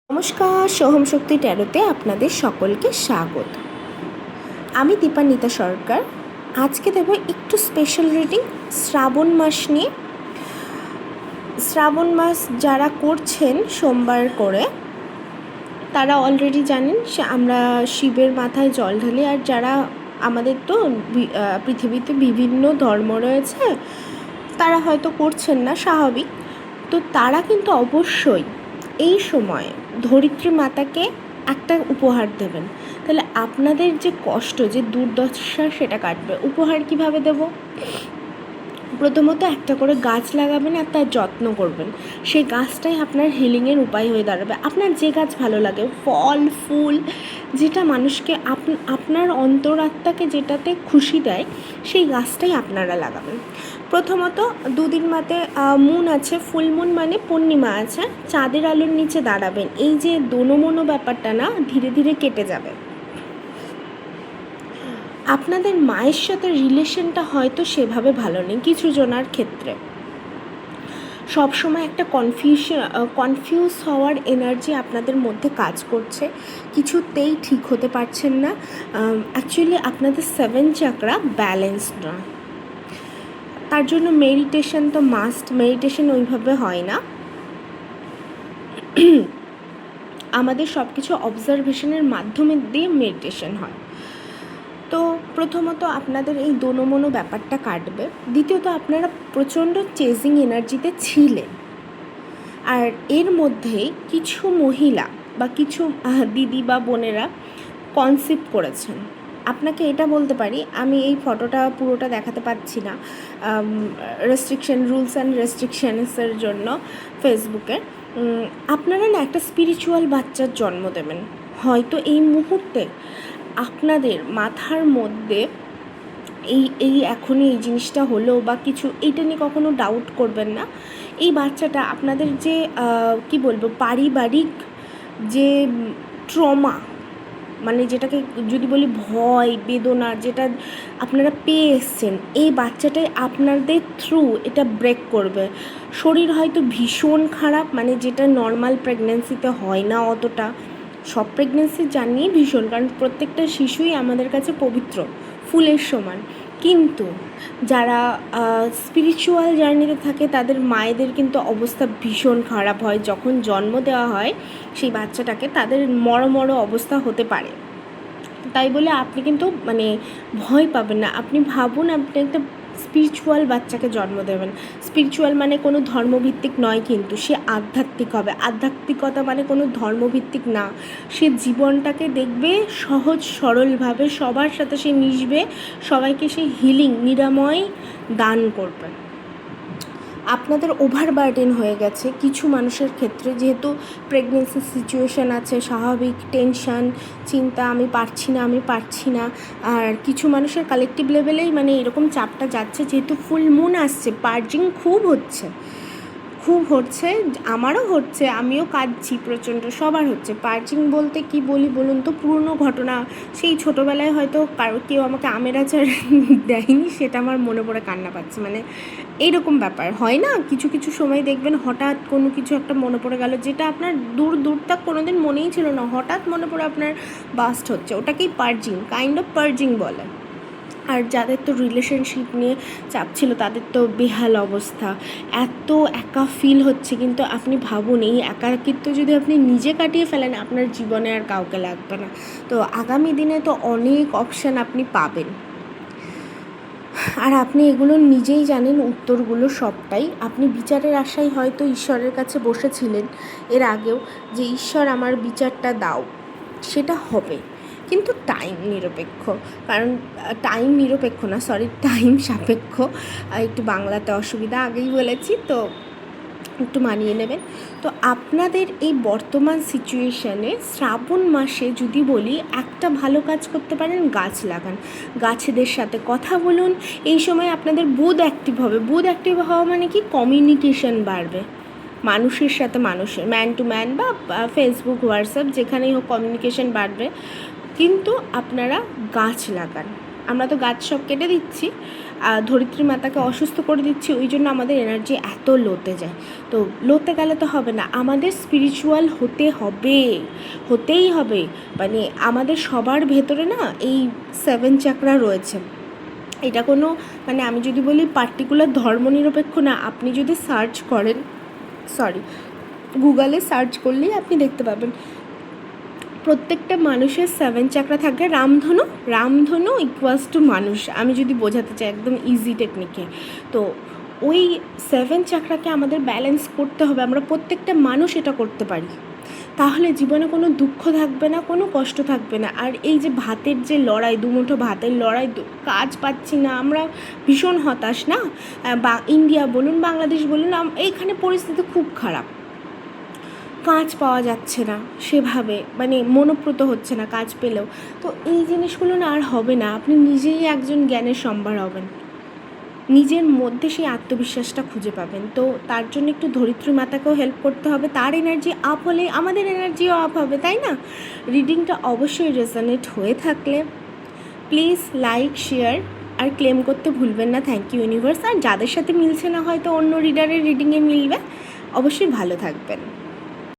নমস্কার, সোহম শক্তি ট্যারোতে আপনাদের সকলকে স্বাগত। আমি দীপান্বিতা সরকার। আজকে দেব একটু স্পেশাল রিডিং শ্রাবণ মাস নিয়ে। শ্রাবণ মাস যারা করছেন সোমবার করে তারা অলরেডি জানেন আমরা শিবের মাথায় জল ঢালি। আর যারা আমাদের তো পৃথিবীতে বিভিন্ন ধর্ম রয়েছে, তারা হয়তো করছেন না, স্বাভাবিক। তো তারা কিন্তু অবশ্যই এই সময় ধরিত্রী মাতাকে একটা উপহার দেবেন। তাহলে আপনাদের যে কষ্ট, যে দুর্দশা, সেটা কাটবে। উপহার কিভাবে দেব? প্রথমত একটা করে গাছ লাগাবেন আর তার যত্ন করবেন। সেই গাছটাই আপনার হিলিংয়ের উপায় হয়ে দাঁড়াবে। আপনার যে গাছ ভালো লাগে, ফল ফুল, যেটা মানুষকে আপনার অন্তরাত্মাকে যেটাতে খুশি দেয়, সেই গাছটাই আপনারা লাগাবেন। প্রথমত দুদিন মাতে মুন আছে, ফুল মুন মানে পূর্ণিমা আছে, চাঁদের আলোর নিচে দাঁড়াবেন। এই যে দোনোমনো ব্যাপারটা না, ধীরে ধীরে কেটে যাবে। আপনাদের মায়ের সাথে রিলেশনটা হয়তো সেভাবে ভালো নেই কিছু জনার ক্ষেত্রে। সবসময় একটা কনফিউজ হওয়ার এনার্জি আপনাদের মধ্যে কাজ করছে, কিছুতেই ঠিক হতে পারছেন না। অ্যাকচুয়ালি আপনাদের 7 চাকরা ব্যালেন্সড নয়। তার জন্য মেডিটেশন তো মাস্ট। মেডিটেশন ওইভাবে হয় না, আমাদের সব কিছু অবজারভেশনের মাধ্যমে দিয়ে মেডিটেশন হয়। তো প্রথমত আপনাদের এই দোনোমনো ব্যাপারটা কাটবে। দ্বিতীয়ত আপনারা প্রচণ্ড চেজিং এনার্জিতে ছিলেন, আর এর মধ্যে কিছু মহিলা বা কিছু দিদি বা বোনেরা কনসিভ করেছেন। আপনাকে এটা বলতে পারি, আমি এই ফটোটা পুরোটা দেখাতে পারছি না, রেস্ট্রিকশন, রুলস অ্যান্ড রেস্ট্রিকশনসের জন্য ফেসবুকে। আপনারা না একটা স্পিরিচুয়াল বাচ্চার জন্ম দেবেন। হয়তো এই মুহূর্তে আপনাদের মাথার মধ্যে এই এখনই এই জিনিসটা হলো বা কিছু, এইটা নিয়ে কখনো ডাউট করবেন না। এই বাচ্চাটা আপনাদের যে কি বলবো, পারিবারিক যে ট্রমা, মানে যেটাকে যদি বলি ভয় বেদনা, যেটা আপনারা পেয়ে এসছেন, এই বাচ্চাটাই আপনাদের থ্রু এটা ব্রেক করবে। শরীর হয়তো ভীষণ খারাপ, মানে যেটা নর্মাল প্রেগন্যান্সিতে হয় না অতটা। সব প্রেগন্যান্সি জানিয়ে ভীষণ, কারণ প্রত্যেকটা শিশুই আমাদের কাছে পবিত্র, ফুলের সমান। কিন্তু যারা স্পিরিচুয়াল জার্নিতে থাকে তাদের মায়েদের কিন্তু অবস্থা ভীষণ খারাপ হয়। যখন জন্ম দেওয়া হয় সেই বাচ্চাটাকে, তাদের মড়ো অবস্থা হতে পারে। তাই বলে আপনি কিন্তু মানে ভয় পাবেন না। আপনি ভাবুন, আপনি একটা স্পিরিচুয়াল বাচ্চাকে জন্ম দেবেন। স্পিরিচুয়াল মানে কোনো ধর্মভিত্তিক নয়, কিন্তু সে আধ্যাত্মিক হবে। আধ্যাত্মিকতা মানে কোনো ধর্মভিত্তিক না। সে জীবনটাকে দেখবে সহজ সরলভাবে, সবার সাথে সে মিশবে, সবাইকে সে হিলিং, নিরাময় দান করবে। আপনাদের ওভারবার্ডেন হয়ে গেছে কিছু মানুষের ক্ষেত্রে, যেহেতু প্রেগনেন্সি সিচুয়েশান আছে, স্বাভাবিক টেনশান, চিন্তা, আমি পারছি না। আর কিছু মানুষের কালেকটিভ লেভেলেই মানে এরকম চাপটা যাচ্ছে, যেহেতু ফুল মুন আসছে, পার্জিং খুব হচ্ছে। আমারও হচ্ছে, আমিও কাঁদছি প্রচণ্ড, সবার হচ্ছে। পার্জিং বলতে কি বলি বলুন তো, পুরনো ঘটনা, সেই ছোটোবেলায় হয়তো কেউ আমাকে আমের আচার দেয়নি, সেটা আমার মনে পড়ে কান্না পাচ্ছে। মানে এইরকম ব্যাপার হয় না, কিছু কিছু সময় দেখবেন হঠাৎ কোনো কিছু একটা মনে পড়ে গেল, যেটা আপনার দূর তক কোনো দিন মনেই ছিল না, হঠাৎ মনে পড়ে আপনার বাস্ট হচ্ছে। ওটাকেই পার্জিং, কাইন্ড অফ পার্জিং বলে। আর যাদের তো রিলেশনশিপ নিয়ে চাপ ছিল, তাদের তো বেহাল অবস্থা, এত একা ফিল হচ্ছে। কিন্তু আপনি ভাবুন, এই একাকিত্ব যদি আপনি নিজে কাটিয়ে ফেলেন, আপনার জীবনে আর কাউকে লাগবে না। তো আগামী দিনে তো অনেক অপশান আপনি পাবেন, আর আপনি এগুলো নিজেই জানেন উত্তরগুলো সবটাই। আপনি বিচারের আশায় হয়তো ঈশ্বরের কাছে বসেছিলেন এর আগেও, যে ঈশ্বর আমার বিচারটা দাও, সেটা হবে, কিন্তু টাইম নিরপেক্ষ। কারণ টাইম সাপেক্ষ। একটু বাংলাতে অসুবিধা, আগেই বলেছি তো, একটু মানিয়ে নেবেন। তো আপনাদের এই বর্তমান সিচুয়েশানে শ্রাবণ মাসে যদি বলি, একটা ভালো কাজ করতে পারেন, গাছ লাগান, গাছেদের সাথে কথা বলুন। এই সময় আপনাদের বুধ অ্যাক্টিভ হবে। বুধ অ্যাক্টিভ হওয়া মানে কি, কমিউনিকেশন বাড়বে মানুষের সাথে, মানুষের ম্যান টু ম্যান বা ফেসবুক, হোয়াটসঅ্যাপ, যেখানেই হোক কমিউনিকেশন বাড়বে। কিন্তু আপনারা গাছ লাগান। আমরা তো গাছ সব কেটে দিচ্ছি, ধরিত্রী মাতাকে অসুস্থ করে দিচ্ছি, ওই জন্য আমাদের এনার্জি এত লোতে যায়। তো লোতে গেলে তো হবে না, আমাদের স্পিরিচুয়াল হতেই হবে। মানে আমাদের সবার ভেতরে না এই 7 চাকরা রয়েছে। এটা কোনো মানে আমি যদি বলি পার্টিকুলার ধর্মনিরপেক্ষ না, আপনি যদি সার্চ করেন, গুগলে সার্চ করলেই আপনি দেখতে পাবেন প্রত্যেকটা মানুষের 7 চাকরা থাকে। রামধনু ইকুয়ালস টু মানুষ, আমি যদি বোঝাতে চাই একদম ইজি টেকনিকে। তো ওই 7 চাকরাকে আমাদের ব্যালেন্স করতে হবে, আমরা প্রত্যেকটা মানুষ এটা করতে পারি। তাহলে জীবনে কোনো দুঃখ থাকবে না, কোনো কষ্ট থাকবে না। আর এই যে ভাতের যে লড়াই, দুমুঠো ভাতের লড়াই, কাজ পাচ্ছি না, আমরা ভীষণ হতাশ না? বা ইন্ডিয়া বলুন, বাংলাদেশ বলুন, এইখানে পরিস্থিতি খুব খারাপ, কাজ পাওয়া যাচ্ছে না সেভাবে, মানে মনোপ্রত হচ্ছে না কাজ পেলেও। তো এই জিনিসগুলো না আর হবে না, আপনি নিজেই একজন জ্ঞানের সম্ভার হবেন, নিজের মধ্যে সেই আত্মবিশ্বাসটা খুঁজে পাবেন। তো তার জন্য একটু ধরিত্রী মাতাকেও হেল্প করতে হবে, তার এনার্জি আপ হলে আমাদের এনার্জিও আপ হবে, তাই না? রিডিংটা অবশ্যই রেজোনেট হয়ে থাকলে প্লিজ লাইক, শেয়ার আর ক্লেম করতে ভুলবেন না। Thank you universe. আর যাদের সাথে মিলছে না হয়তো অন্য রিডারের রিডিংয়ে মিলবে, অবশ্যই ভালো থাকবেন।